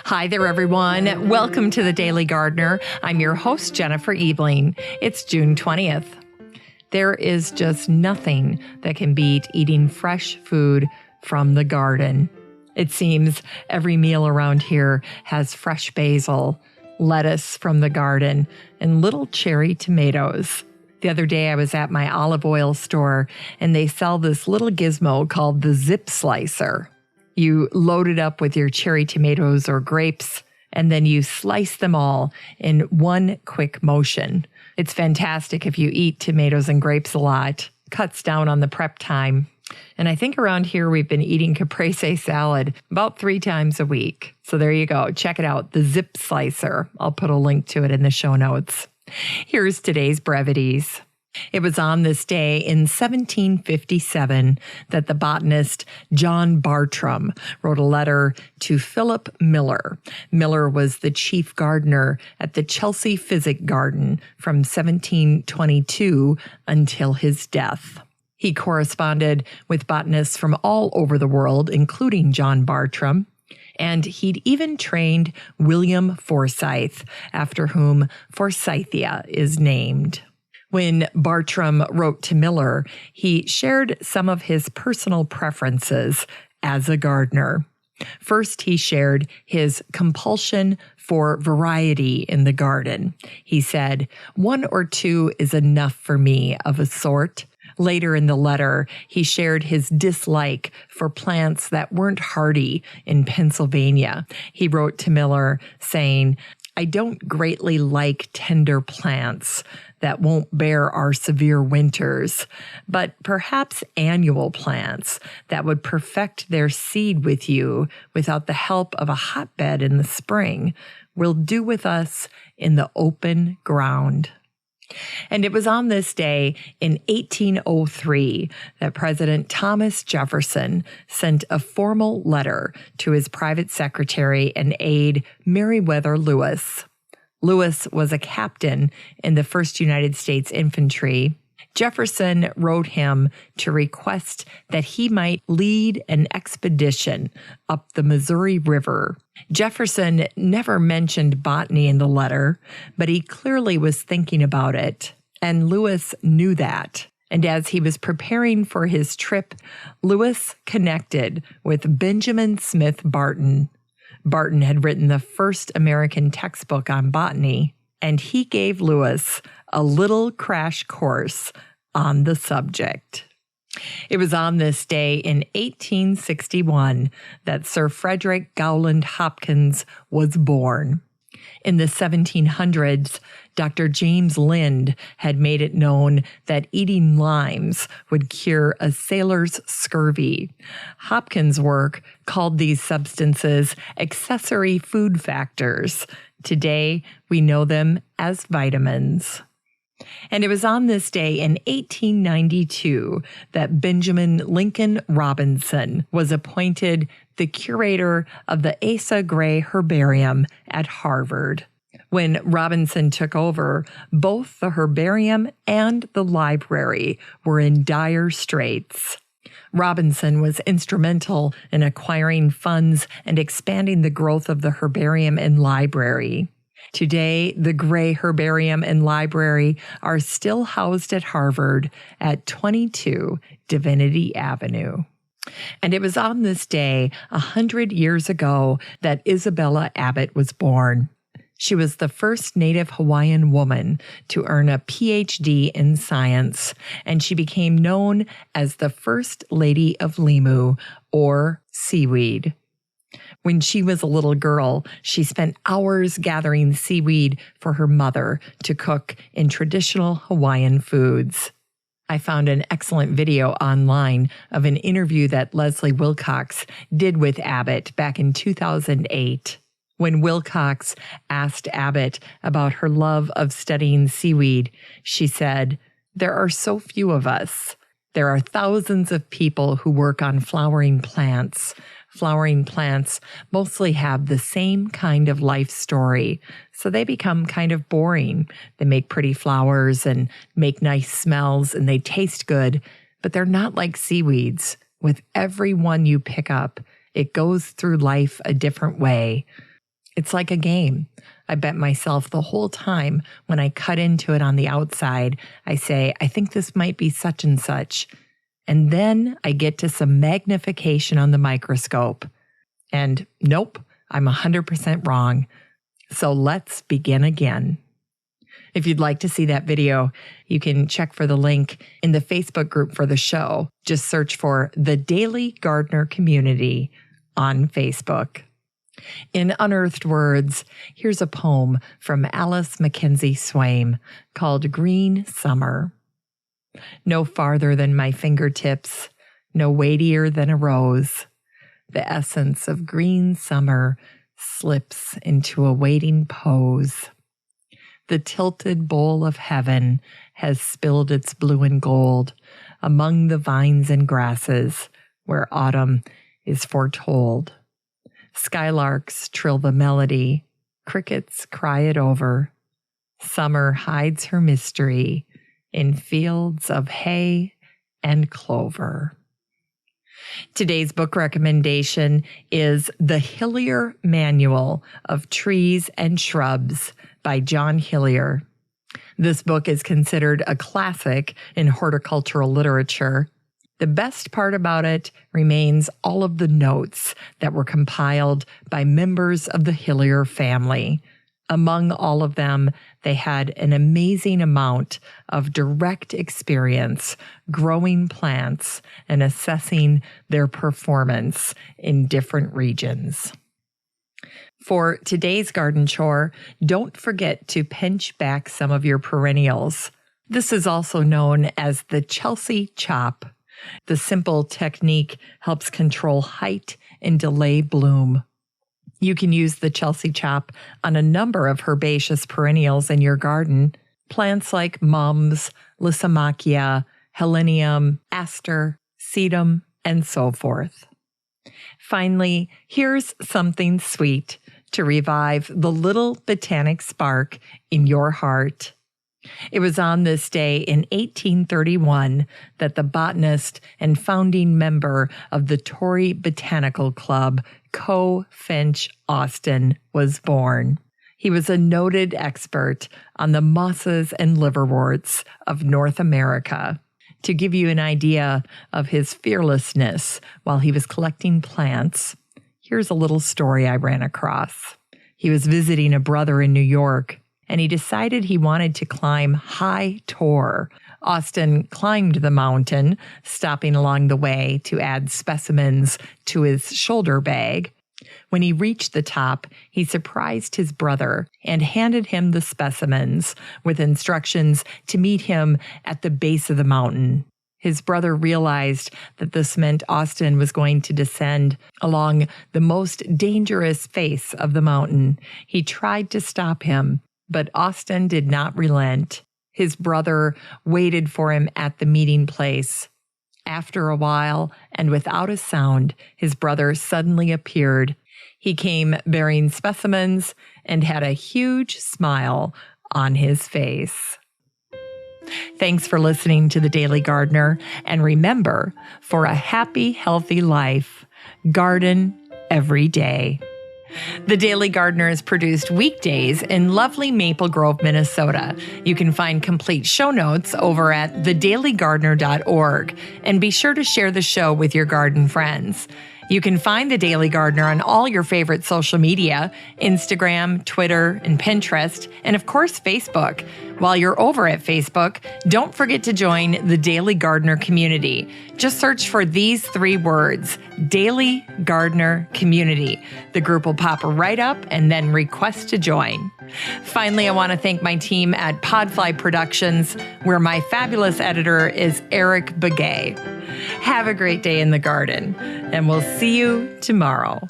Hi there, everyone. Welcome to the Daily Gardener. I'm your host, Jennifer Ebling. It's June 20th. There is just nothing that can beat eating fresh food from the garden. It seems every meal around here has fresh basil, lettuce from the garden, and little cherry tomatoes. The other day I was at my olive oil store and they sell this little gizmo called the Zip Slicer. You load it up with your cherry tomatoes or grapes, and then you slice them all in one quick motion. It's fantastic if you eat tomatoes and grapes a lot. Cuts down on the prep time. And I think around here we've been eating caprese salad about 3 times a week. So there you go. Check it out, the Zip Slicer. I'll put a link to it in the show notes. Here's today's brevities. It was on this day in 1757 that the botanist John Bartram wrote a letter to Philip Miller. Miller was the chief gardener at the Chelsea Physic Garden from 1722 until his death. He corresponded with botanists from all over the world, including John Bartram. And he'd even trained William Forsyth, after whom Forsythia is named. When Bartram wrote to Miller, he shared some of his personal preferences as a gardener. First, he shared his compulsion for variety in the garden. He said, 1 or 2 is enough for me of a sort. Later in the letter, he shared his dislike for plants that weren't hardy in Pennsylvania. He wrote to Miller saying, I don't greatly like tender plants that won't bear our severe winters, but perhaps annual plants that would perfect their seed with you without the help of a hotbed in the spring will do with us in the open ground. And it was on this day in 1803 that President Thomas Jefferson sent a formal letter to his private secretary and aide, Meriwether Lewis. Lewis was a captain in the 1st United States Infantry. Jefferson wrote him to request that he might lead an expedition up the Missouri River. Jefferson never mentioned botany in the letter, but he clearly was thinking about it, and Lewis knew that. And as he was preparing for his trip, Lewis connected with Benjamin Smith Barton. Barton had written the first American textbook on botany, and he gave Lewis a little crash course on the subject. It was on this day in 1861 that Sir Frederick Gowland Hopkins was born. In the 1700s, Dr. James Lind had made it known that eating limes would cure a sailor's scurvy. Hopkins' work called these substances accessory food factors. Today, we know them as vitamins. And it was on this day in 1892 that Benjamin Lincoln Robinson was appointed the curator of the Asa Gray Herbarium at Harvard. When Robinson took over, both the herbarium and the library were in dire straits. Robinson was instrumental in acquiring funds and expanding the growth of the herbarium and library. Today, the Gray Herbarium and Library are still housed at Harvard at 22 Divinity Avenue. And it was on this day, 100 years ago, that Isabella Abbott was born. She was the first Native Hawaiian woman to earn a PhD in science, and she became known as the First Lady of Limu, or seaweed. When she was a little girl, she spent hours gathering seaweed for her mother to cook in traditional Hawaiian foods. I found an excellent video online of an interview that Leslie Wilcox did with Abbott back in 2008. When Wilcox asked Abbott about her love of studying seaweed, she said, "There are so few of us. There are thousands of people who work on flowering plants. Flowering plants mostly have the same kind of life story, so they become kind of boring. They make pretty flowers and make nice smells, and they taste good, but they're not like seaweeds. With every one you pick up, it goes through life a different way. It's like a game. I bet myself the whole time when I cut into it on the outside, I say, I think this might be such and such. And then I get to some magnification on the microscope. And nope, I'm 100% wrong. So let's begin again. If you'd like to see that video, you can check for the link in the Facebook group for the show. Just search for the Daily Gardener Community on Facebook. In Unearthed Words, here's a poem from Alice Mackenzie Swaim called Green Summer. No farther than my fingertips, no weightier than a rose, the essence of green summer slips into a waiting pose. The tilted bowl of heaven has spilled its blue and gold among the vines and grasses where autumn is foretold. Skylarks trill the melody, crickets cry it over. Summer hides her mystery in fields of hay and clover. Today's book recommendation is The Hillier Manual of Trees and Shrubs by John Hillier. This book is considered a classic in horticultural literature. The best part about it remains all of the notes that were compiled by members of the Hillier family. Among all of them, they had an amazing amount of direct experience growing plants and assessing their performance in different regions. For today's garden chore, don't forget to pinch back some of your perennials. This is also known as the Chelsea chop. The simple technique helps control height and delay bloom. You can use the Chelsea chop on a number of herbaceous perennials in your garden. Plants like mums, lysimachia, helenium, aster, sedum, and so forth. Finally, here's something sweet to revive the little botanic spark in your heart. It was on this day in 1831 that the botanist and founding member of the Tory Botanical Club, Co. Finch Austin, was born. He was a noted expert on the mosses and liverworts of North America. To give you an idea of his fearlessness while he was collecting plants, here's a little story I ran across. He was visiting a brother in New York, and he decided he wanted to climb High Tor. Austin climbed the mountain, stopping along the way to add specimens to his shoulder bag. When he reached the top, he surprised his brother and handed him the specimens with instructions to meet him at the base of the mountain. His brother realized that this meant Austin was going to descend along the most dangerous face of the mountain. He tried to stop him, but Austin did not relent. His brother waited for him at the meeting place. After a while, and without a sound, his brother suddenly appeared. He came bearing specimens and had a huge smile on his face. Thanks for listening to The Daily Gardener. And remember, for a happy, healthy life, garden every day. The Daily Gardener is produced weekdays in lovely Maple Grove, Minnesota. You can find complete show notes over at thedailygardener.org. And be sure to share the show with your garden friends. You can find The Daily Gardener on all your favorite social media, Instagram, Twitter, and Pinterest, and of course, Facebook. While you're over at Facebook, don't forget to join the Daily Gardener community. Just search for these 3 words, Daily Gardener Community. The group will pop right up and then request to join. Finally, I want to thank my team at Podfly Productions, where my fabulous editor is Eric Begay. Have a great day in the garden, and we'll see you tomorrow.